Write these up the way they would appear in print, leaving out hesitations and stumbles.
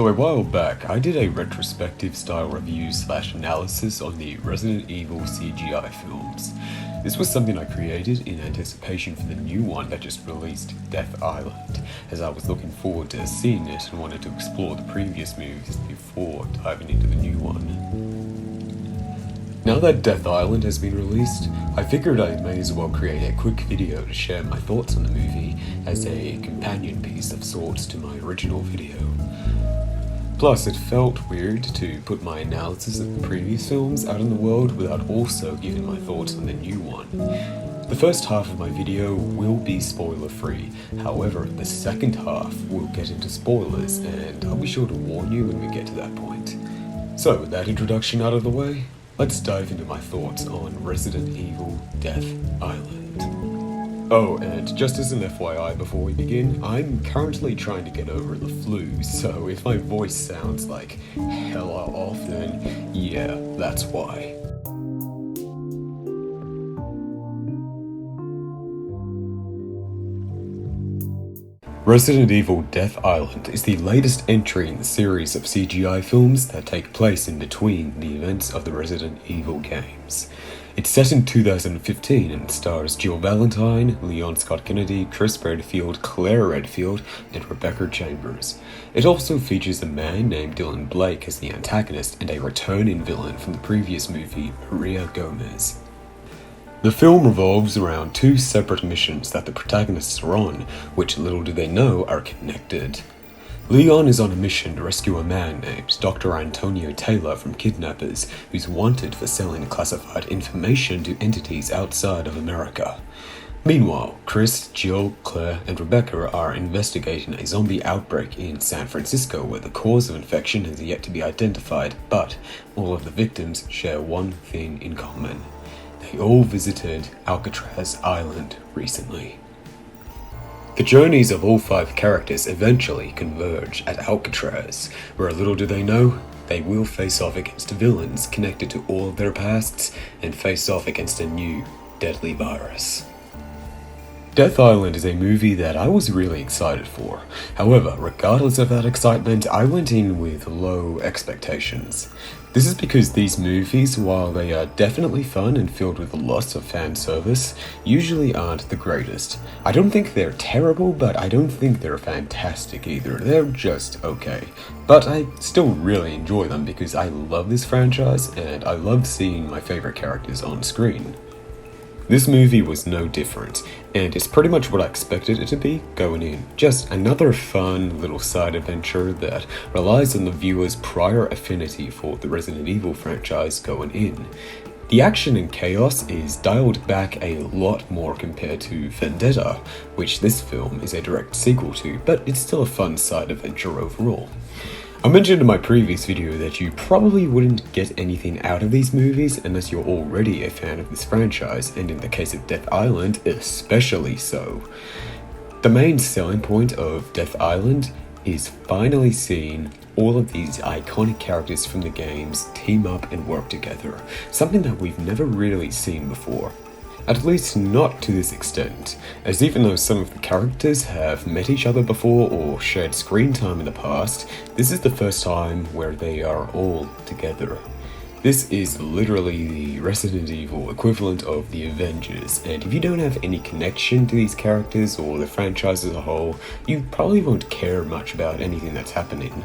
So a while back, I did a retrospective style review / analysis on the Resident Evil CGI films. This was something I created in anticipation for the new one that just released, Death Island, as I was looking forward to seeing it and wanted to explore the previous movies before diving into the new one. Now that Death Island has been released, I figured I may as well create a quick video to share my thoughts on the movie as a companion piece of sorts to my original video. Plus, it felt weird to put my analysis of the previous films out in the world without also giving my thoughts on the new one. The first half of my video will be spoiler-free, however, the second half will get into spoilers, and I'll be sure to warn you when we get to that point. So, with that introduction out of the way, let's dive into my thoughts on Resident Evil Death Island. Oh, and just as an FYI before we begin, I'm currently trying to get over the flu, so if my voice sounds like hella off, then yeah, that's why. Resident Evil Death Island is the latest entry in the series of CGI films that take place in between the events of the Resident Evil games. It's set in 2015 and stars Jill Valentine, Leon Scott Kennedy, Chris Redfield, Claire Redfield, and Rebecca Chambers. It also features a man named Dylan Blake as the antagonist and a returning villain from the previous movie, Maria Gomez. The film revolves around two separate missions that the protagonists are on, which little do they know are connected. Leon is on a mission to rescue a man named Dr. Antonio Taylor from kidnappers who's wanted for selling classified information to entities outside of America. Meanwhile, Chris, Jill, Claire, and Rebecca are investigating a zombie outbreak in San Francisco where the cause of infection has yet to be identified, but all of the victims share one thing in common. They all visited Alcatraz Island recently. The journeys of all five characters eventually converge at Alcatraz, where little do they know, they will face off against villains connected to all of their pasts and face off against a new, deadly virus. Death Island is a movie that I was really excited for. However, regardless of that excitement, I went in with low expectations. This is because these movies, while they are definitely fun and filled with lots of fan service, usually aren't the greatest. I don't think they're terrible, but I don't think they're fantastic either. They're just okay. But I still really enjoy them because I love this franchise and I love seeing my favorite characters on screen. This movie was no different, and it's pretty much what I expected it to be going in. Just another fun little side adventure that relies on the viewer's prior affinity for the Resident Evil franchise going in. The action and chaos is dialed back a lot more compared to Vendetta, which this film is a direct sequel to, but it's still a fun side adventure overall. I mentioned in my previous video that you probably wouldn't get anything out of these movies unless you're already a fan of this franchise, and in the case of Death Island, especially so. The main selling point of Death Island is finally seeing all of these iconic characters from the games team up and work together, something that we've never really seen before. At least not to this extent, as even though some of the characters have met each other before or shared screen time in the past, this is the first time where they are all together. This is literally the Resident Evil equivalent of the Avengers, and if you don't have any connection to these characters or the franchise as a whole, you probably won't care much about anything that's happening.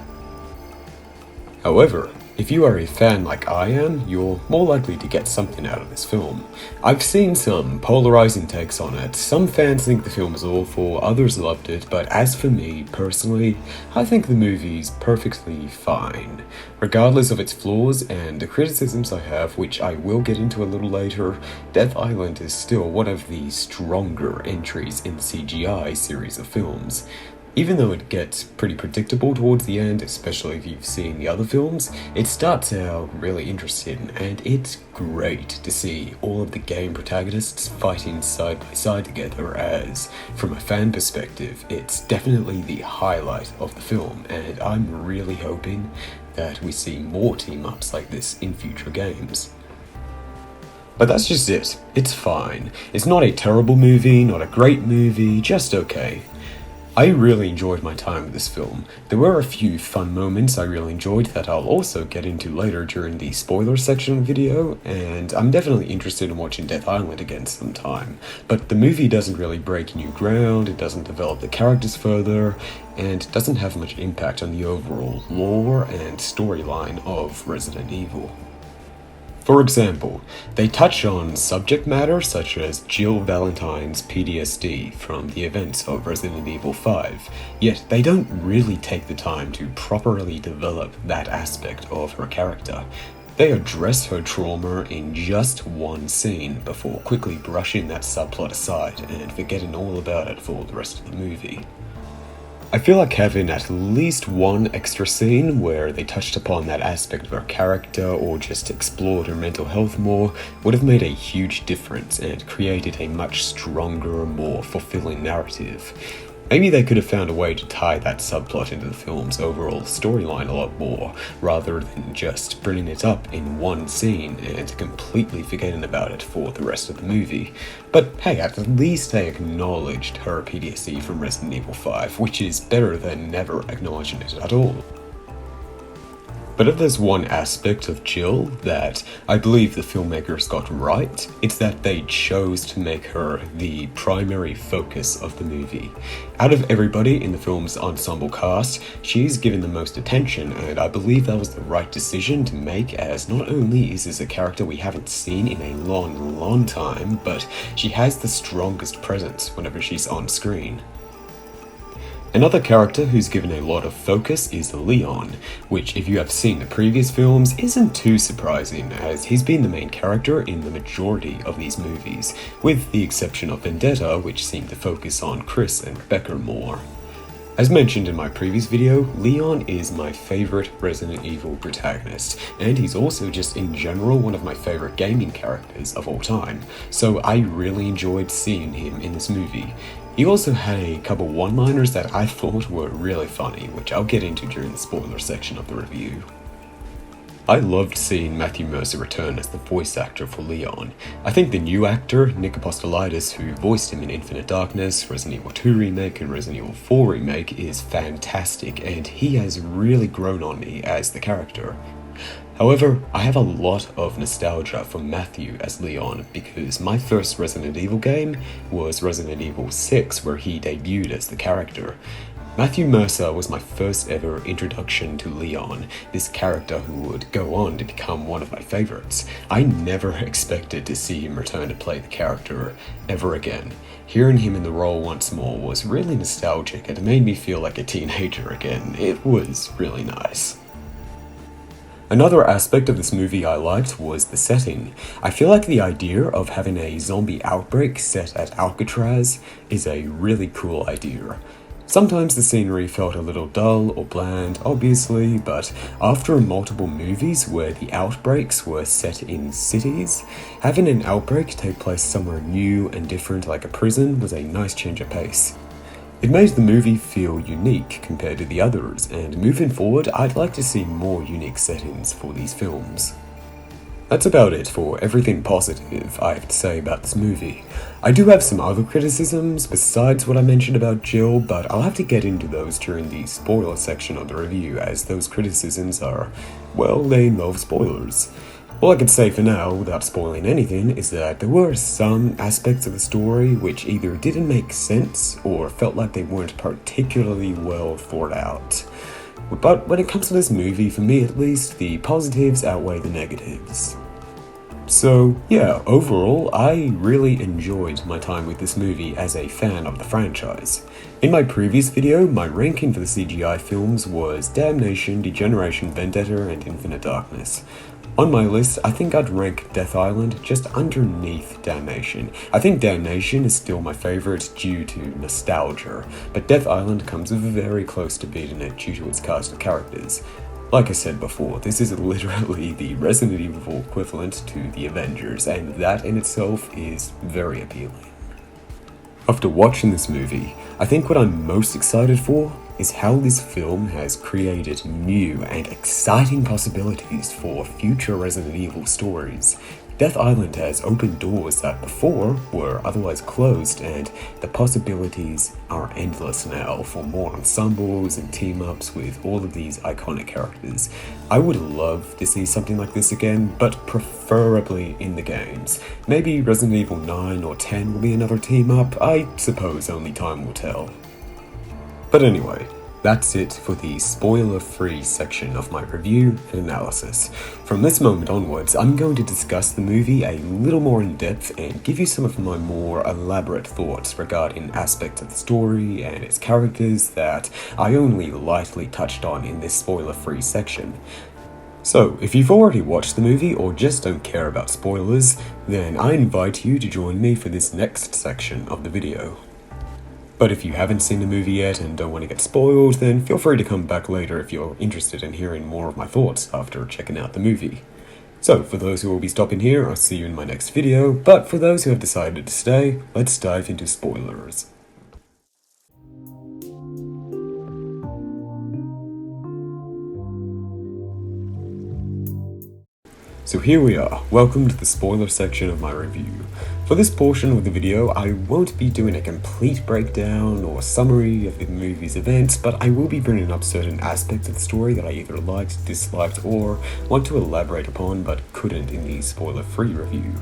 However, if you are a fan like I am, you're more likely to get something out of this film. I've seen some polarizing takes on it. Some fans think the film is awful, others loved it, but as for me, personally, I think the movie's perfectly fine. Regardless of its flaws and the criticisms I have, which I will get into a little later, Death Island is still one of the stronger entries in the CGI series of films. Even though it gets pretty predictable towards the end, especially if you've seen the other films, it starts out really interesting, and it's great to see all of the game protagonists fighting side by side together, as, from a fan perspective, it's definitely the highlight of the film, and I'm really hoping that we see more team-ups like this in future games. But that's just it. It's fine. It's not a terrible movie, not a great movie, just okay. I really enjoyed my time with this film. There were a few fun moments I really enjoyed that I'll also get into later during the spoiler section of the video, and I'm definitely interested in watching Death Island again sometime. But the movie doesn't really break new ground, it doesn't develop the characters further, and doesn't have much impact on the overall lore and storyline of Resident Evil. For example, they touch on subject matter such as Jill Valentine's PTSD from the events of Resident Evil 5, yet they don't really take the time to properly develop that aspect of her character. They address her trauma in just one scene before quickly brushing that subplot aside and forgetting all about it for the rest of the movie. I feel like having at least one extra scene where they touched upon that aspect of her character or just explored her mental health more would have made a huge difference and created a much stronger, more fulfilling narrative. Maybe they could have found a way to tie that subplot into the film's overall storyline a lot more, rather than just bringing it up in one scene and completely forgetting about it for the rest of the movie. But hey, at least they acknowledged her PTSD from Resident Evil 5, which is better than never acknowledging it at all. But if there's one aspect of Jill that I believe the filmmakers got right, it's that they chose to make her the primary focus of the movie. Out of everybody in the film's ensemble cast, she's given the most attention, and I believe that was the right decision to make, as not only is this a character we haven't seen in a long time, but she has the strongest presence whenever she's on screen. Another character who's given a lot of focus is Leon, which if you have seen the previous films isn't too surprising, as he's been the main character in the majority of these movies, with the exception of Vendetta, which seemed to focus on Chris and Rebecca more. As mentioned in my previous video, Leon is my favourite Resident Evil protagonist, and he's also just in general one of my favourite gaming characters of all time, so I really enjoyed seeing him in this movie. He also had a couple one-liners that I thought were really funny, which I'll get into during the spoiler section of the review. I loved seeing Matthew Mercer return as the voice actor for Leon. I think the new actor, Nick Apostolidis, who voiced him in Infinite Darkness, Resident Evil 2 Remake, and Resident Evil 4 Remake, is fantastic, and he has really grown on me as the character. However, I have a lot of nostalgia for Matthew as Leon because my first Resident Evil game was Resident Evil 6, where he debuted as the character. Matthew Mercer was my first ever introduction to Leon, this character who would go on to become one of my favorites. I never expected to see him return to play the character ever again. Hearing him in the role once more was really nostalgic and it made me feel like a teenager again. It was really nice. Another aspect of this movie I liked was the setting. I feel like the idea of having a zombie outbreak set at Alcatraz is a really cool idea. Sometimes the scenery felt a little dull or bland, obviously, but after multiple movies where the outbreaks were set in cities, having an outbreak take place somewhere new and different like a prison was a nice change of pace. It made the movie feel unique compared to the others, and moving forward, I'd like to see more unique settings for these films. That's about it for everything positive I have to say about this movie. I do have some other criticisms besides what I mentioned about Jill, but I'll have to get into those during the spoiler section of the review, as those criticisms are, well, they involve spoilers. All I can say for now, without spoiling anything, is that there were some aspects of the story which either didn't make sense or felt like they weren't particularly well thought out. But when it comes to this movie, for me at least, the positives outweigh the negatives. So yeah, overall, I really enjoyed my time with this movie as a fan of the franchise. In my previous video, my ranking for the CGI films was Damnation, Degeneration, Vendetta, and Infinite Darkness. On my list, I think I'd rank Death Island just underneath Damnation. I think Damnation is still my favourite due to nostalgia, but Death Island comes very close to beating it due to its cast of characters. Like I said before, this is literally the Resident Evil equivalent to the Avengers, and that in itself is very appealing. After watching this movie, I think what I'm most excited for is how this film has created new and exciting possibilities for future Resident Evil stories. Death Island has opened doors that before were otherwise closed, and the possibilities are endless now for more ensembles and team-ups with all of these iconic characters. I would love to see something like this again, but preferably in the games. Maybe Resident Evil 9 or 10 will be another team-up, I suppose only time will tell. But anyway, that's it for the spoiler-free section of my review and analysis. From this moment onwards, I'm going to discuss the movie a little more in depth and give you some of my more elaborate thoughts regarding aspects of the story and its characters that I only lightly touched on in this spoiler-free section. So, if you've already watched the movie or just don't care about spoilers, then I invite you to join me for this next section of the video. But if you haven't seen the movie yet and don't want to get spoiled, then feel free to come back later if you're interested in hearing more of my thoughts after checking out the movie. So, for those who will be stopping here, I'll see you in my next video, but for those who have decided to stay, let's dive into spoilers. So here we are, welcome to the spoiler section of my review. For this portion of the video, I won't be doing a complete breakdown or summary of the movie's events, but I will be bringing up certain aspects of the story that I either liked, disliked, or want to elaborate upon but couldn't in the spoiler-free review.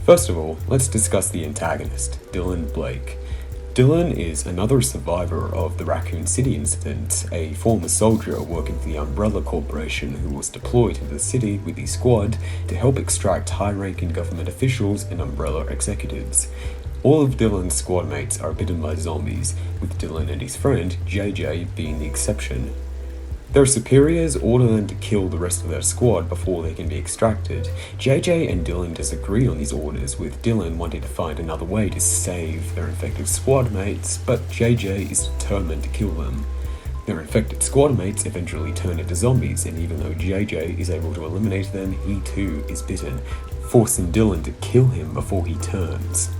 First of all, let's discuss the antagonist, Dylan Blake. Dylan is another survivor of the Raccoon City incident, a former soldier working for the Umbrella Corporation who was deployed to the city with his squad to help extract high-ranking government officials and Umbrella executives. All of Dylan's squad mates are bitten by zombies, with Dylan and his friend, JJ, being the exception. Their superiors order them to kill the rest of their squad before they can be extracted. JJ and Dylan disagree on these orders, with Dylan wanting to find another way to save their infected squad mates, but JJ is determined to kill them. Their infected squad mates eventually turn into zombies, and even though JJ is able to eliminate them, he too is bitten, forcing Dylan to kill him before he turns.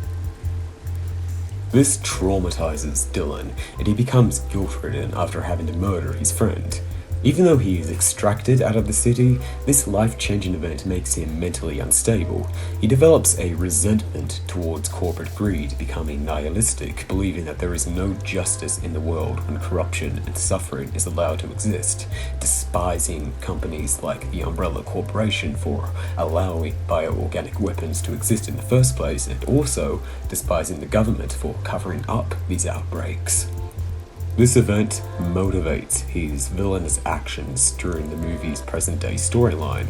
This traumatizes Dylan, and he becomes guilt-ridden after having to murder his friend. Even though he is extracted out of the city, this life-changing event makes him mentally unstable. He develops a resentment towards corporate greed, becoming nihilistic, believing that there is no justice in the world when corruption and suffering is allowed to exist, despising companies like the Umbrella Corporation for allowing bioorganic weapons to exist in the first place, and also despising the government for covering up these outbreaks. This event motivates his villainous actions during the movie's present-day storyline,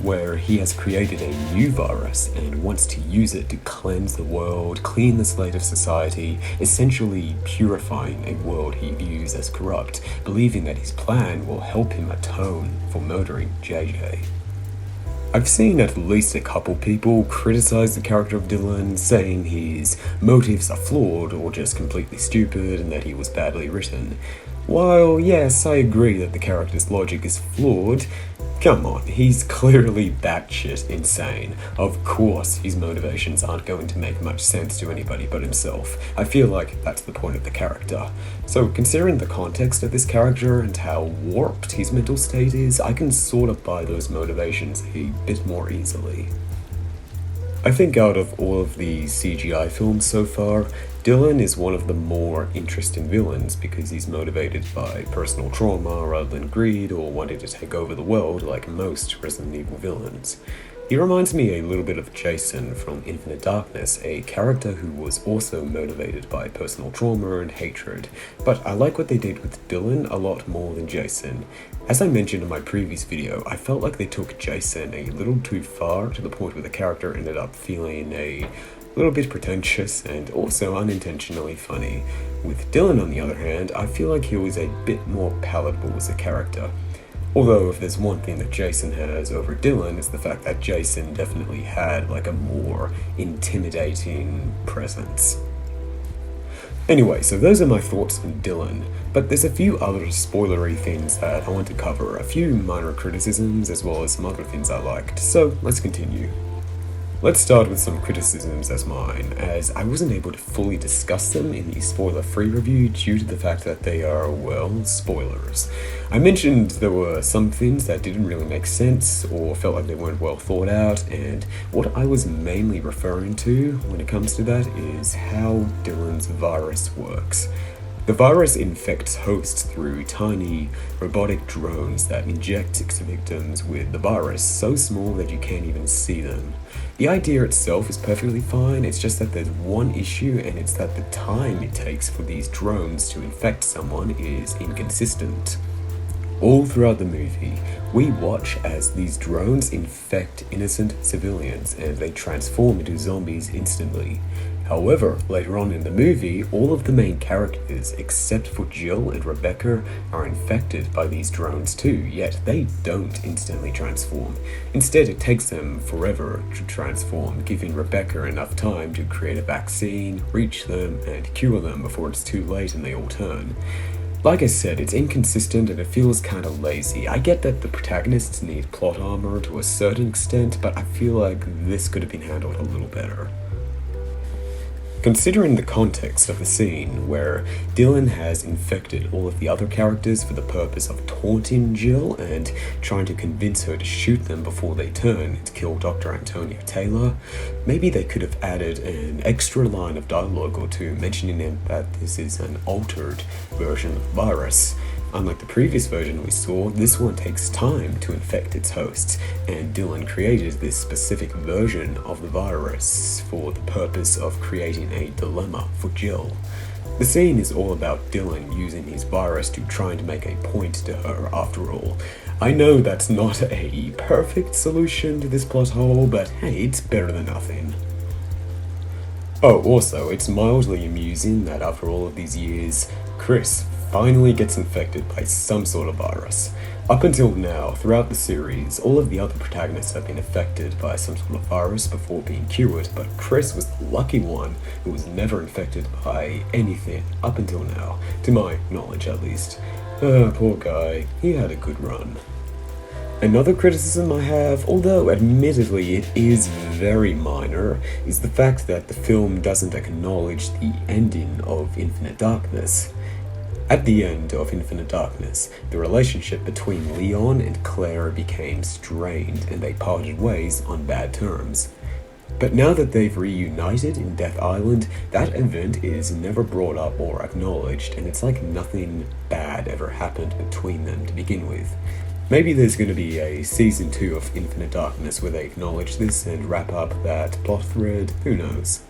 where he has created a new virus and wants to use it to cleanse the world, clean the slate of society, essentially purifying a world he views as corrupt, believing that his plan will help him atone for murdering JJ. I've seen at least a couple people criticize the character of Dylan, saying his motives are flawed or just completely stupid and that he was badly written. While yes, I agree that the character's logic is flawed, come on, he's clearly batshit insane. Of course his motivations aren't going to make much sense to anybody but himself. I feel like that's the point of the character. So considering the context of this character and how warped his mental state is, I can sort of buy those motivations a bit more easily. I think out of all of the CGI films so far, Dylan is one of the more interesting villains because he's motivated by personal trauma rather than greed or wanting to take over the world like most Resident Evil villains. He reminds me a little bit of Jason from Infinite Darkness, a character who was also motivated by personal trauma and hatred, but I like what they did with Dylan a lot more than Jason. As I mentioned in my previous video, I felt like they took Jason a little too far to the point where the character ended up feeling a little bit pretentious and also unintentionally funny. With Dylan on the other hand, I feel like he was a bit more palatable as a character. Although if there's one thing that Jason has over Dylan, it's the fact that Jason definitely had like a more intimidating presence. Anyway, so those are my thoughts on Dylan, but there's a few other spoilery things that I want to cover, a few minor criticisms as well as some other things I liked, so let's continue. Let's start with some criticisms as mine, as I wasn't able to fully discuss them in the spoiler-free review due to the fact that they are, well, spoilers. I mentioned there were some things that didn't really make sense or felt like they weren't well thought out, and what I was mainly referring to when it comes to that is how Dylan's virus works. The virus infects hosts through tiny robotic drones that inject its victims with the virus, so small that you can't even see them. The idea itself is perfectly fine, it's just that there's one issue, and it's that the time it takes for these drones to infect someone is inconsistent. All throughout the movie, we watch as these drones infect innocent civilians and they transform into zombies instantly. However, later on in the movie, all of the main characters, except for Jill and Rebecca, are infected by these drones too, yet they don't instantly transform. Instead, it takes them forever to transform, giving Rebecca enough time to create a vaccine, reach them, and cure them before it's too late and they all turn. Like I said, it's inconsistent and it feels kinda lazy. I get that the protagonists need plot armor to a certain extent, but I feel like this could have been handled a little better. Considering the context of the scene where Dylan has infected all of the other characters for the purpose of taunting Jill and trying to convince her to shoot them before they turn and kill Dr. Antonio Taylor, maybe they could have added an extra line of dialogue or two mentioning that this is an altered version of the virus. Unlike the previous version we saw, this one takes time to infect its hosts, and Dylan created this specific version of the virus for the purpose of creating a dilemma for Jill. The scene is all about Dylan using his virus to try to make a point to her after all. I know that's not a perfect solution to this plot hole, but hey, it's better than nothing. Oh, also, it's mildly amusing that after all of these years, Chris finally gets infected by some sort of virus. Up until now, throughout the series, all of the other protagonists have been affected by some sort of virus before being cured, but Chris was the lucky one who was never infected by anything up until now, to my knowledge at least. Poor guy, he had a good run. Another criticism I have, although admittedly it is very minor, is the fact that the film doesn't acknowledge the ending of Infinite Darkness. At the end of Infinite Darkness, the relationship between Leon and Claire became strained and they parted ways on bad terms. But now that they've reunited in Death Island, that event is never brought up or acknowledged, and it's like nothing bad ever happened between them to begin with. Maybe there's going to be a season 2 of Infinite Darkness where they acknowledge this and wrap up that plot thread, who knows.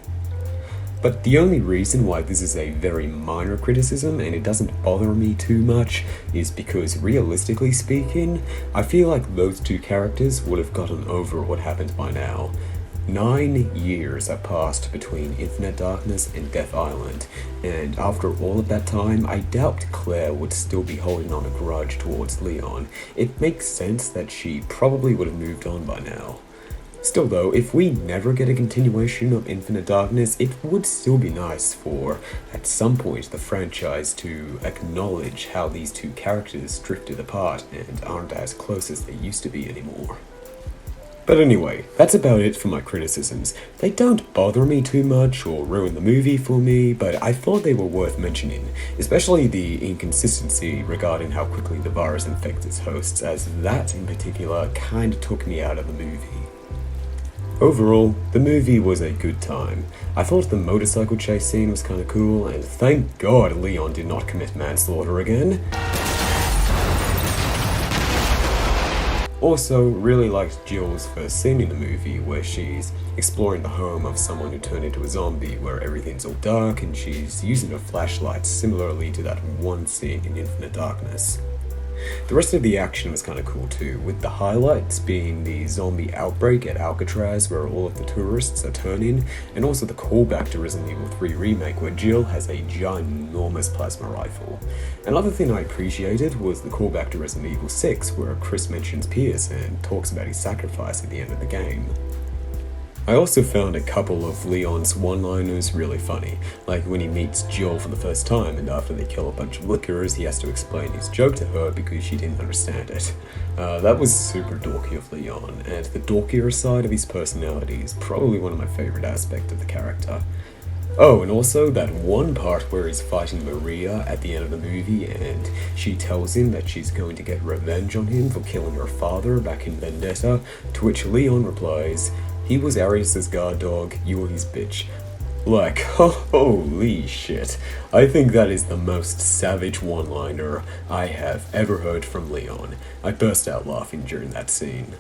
But the only reason why this is a very minor criticism and it doesn't bother me too much is because, realistically speaking, I feel like those two characters would have gotten over what happened by now. 9 years have passed between Infinite Darkness and Death Island, and after all of that time, I doubt Claire would still be holding on a grudge towards Leon. It makes sense that she probably would have moved on by now. Still though, if we never get a continuation of Infinite Darkness, it would still be nice for, at some point, the franchise to acknowledge how these two characters drifted apart and aren't as close as they used to be anymore. But anyway, that's about it for my criticisms. They don't bother me too much or ruin the movie for me, but I thought they were worth mentioning, especially the inconsistency regarding how quickly the virus infects its hosts, as that in particular kinda took me out of the movie. Overall, the movie was a good time. I thought the motorcycle chase scene was kinda cool, and thank God Leon did not commit manslaughter again. Also, really liked Jill's first scene in the movie where she's exploring the home of someone who turned into a zombie, where everything's all dark and she's using a flashlight similarly to that one scene in Infinite Darkness. The rest of the action was kind of cool too, with the highlights being the zombie outbreak at Alcatraz where all of the tourists are turning, and also the callback to Resident Evil 3 Remake where Jill has a ginormous plasma rifle. Another thing I appreciated was the callback to Resident Evil 6 where Chris mentions Pierce and talks about his sacrifice at the end of the game. I also found a couple of Leon's one-liners really funny, like when he meets Jill for the first time and after they kill a bunch of lickers, he has to explain his joke to her because she didn't understand it. That was super dorky of Leon, and the dorkier side of his personality is probably one of my favorite aspects of the character. Oh, and also that one part where he's fighting Maria at the end of the movie and she tells him that she's going to get revenge on him for killing her father back in Vendetta, to which Leon replies, "He was Arius's guard dog, you were his bitch." Like, holy shit. I think that is the most savage one-liner I have ever heard from Leon. I burst out laughing during that scene.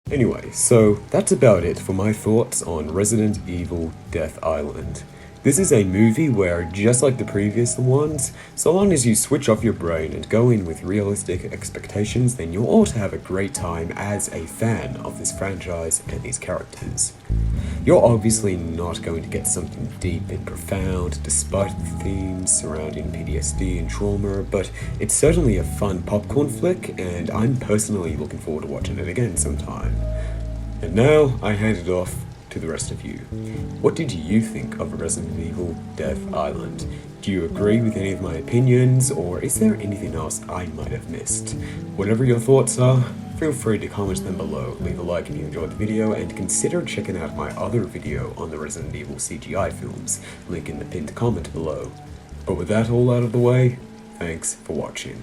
Anyway, so that's about it for my thoughts on Resident Evil Death Island. This is a movie where, just like the previous ones, so long as you switch off your brain and go in with realistic expectations, then you'll also have a great time as a fan of this franchise and these characters. You're obviously not going to get something deep and profound despite the themes surrounding PTSD and trauma, but it's certainly a fun popcorn flick, and I'm personally looking forward to watching it again sometime. And now, I hand it off to the rest of you. What did you think of Resident Evil Death Island? Do you agree with any of my opinions, or is there anything else I might have missed? Whatever your thoughts are, feel free to comment them below, leave a like if you enjoyed the video, and consider checking out my other video on the Resident Evil CGI films, link in the pinned comment below. But with that all out of the way, thanks for watching.